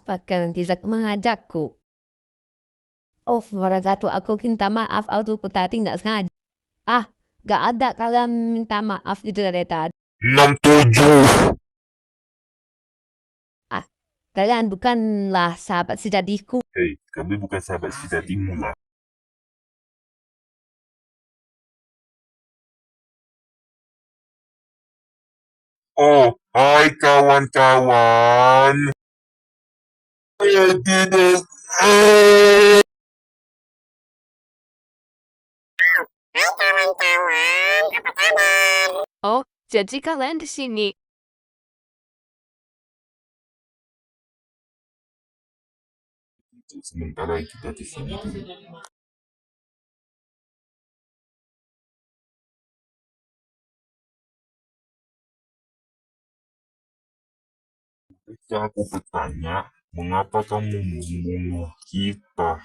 Kenapa kalian tidak mengajakku? Oh, Ratu, aku minta maaf, aku tadi nggak sengaja. Ah, nggak ada kalian minta maaf itu dari tadi. 67. Ah, kalian bukanlah sahabat sejatiku. Hei, kami bukan sahabat sejatimu lah. Oh, hai kawan-kawan. Saya tidak. Eh. Hai kawan-kawan, apa kabar? Oh, jadi kalian di sini. Sementara kita di sini dulu. Ketika aku bertanya, mengapa kamu membunuh kita?